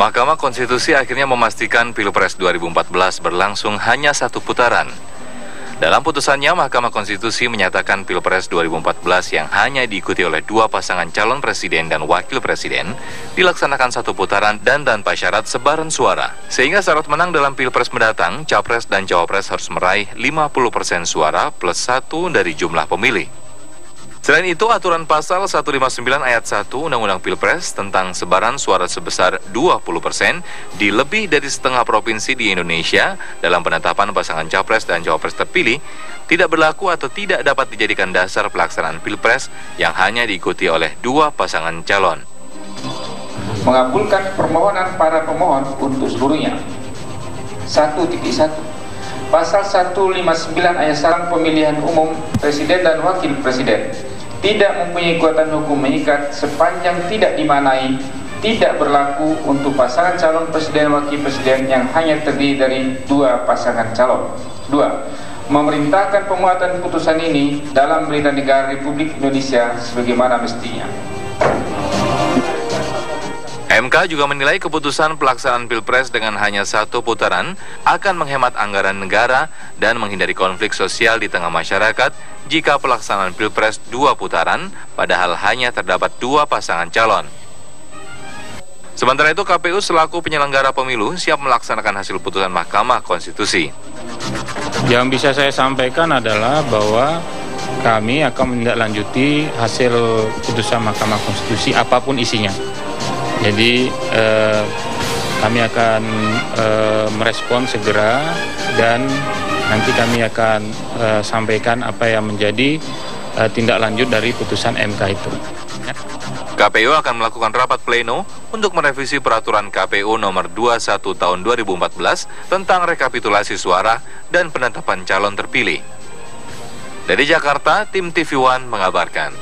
Mahkamah Konstitusi akhirnya memastikan Pilpres 2014 berlangsung hanya satu putaran. Dalam putusannya, Mahkamah Konstitusi menyatakan Pilpres 2014 yang hanya diikuti oleh dua pasangan calon presiden dan wakil presiden dilaksanakan satu putaran dan tanpa syarat sebaran suara. Sehingga syarat menang dalam Pilpres mendatang, Capres dan Cawapres harus meraih 50% suara plus 1 dari jumlah pemilih. Selain itu, aturan pasal 159 ayat 1 Undang-Undang Pilpres tentang sebaran suara sebesar 20% di lebih dari setengah provinsi di Indonesia dalam penetapan pasangan Capres dan Cawapres terpilih tidak berlaku atau tidak dapat dijadikan dasar pelaksanaan Pilpres yang hanya diikuti oleh dua pasangan calon. Mengabulkan permohonan para pemohon untuk seluruhnya. 1.1 Pasal 159 ayat 1 pemilihan umum presiden dan wakil presiden tidak mempunyai kekuatan hukum mengikat sepanjang tidak dimaknai tidak berlaku untuk pasangan calon presiden dan wakil presiden yang hanya terdiri dari dua pasangan calon. 2. Memerintahkan pemuatan putusan ini dalam Berita Negara Republik Indonesia sebagaimana mestinya. MK juga menilai keputusan pelaksanaan Pilpres dengan hanya satu putaran akan menghemat anggaran negara dan menghindari konflik sosial di tengah masyarakat jika pelaksanaan Pilpres dua putaran, padahal hanya terdapat dua pasangan calon. Sementara itu, KPU selaku penyelenggara pemilu siap melaksanakan hasil putusan Mahkamah Konstitusi. Yang bisa saya sampaikan adalah bahwa kami akan menindaklanjuti hasil putusan Mahkamah Konstitusi apapun isinya. Jadi kami akan merespon segera dan nanti kami akan sampaikan apa yang menjadi tindak lanjut dari putusan MK itu. KPU akan melakukan rapat pleno untuk merevisi peraturan KPU nomor 21 tahun 2014 tentang rekapitulasi suara dan penetapan calon terpilih. Dari Jakarta, tim TV One mengabarkan.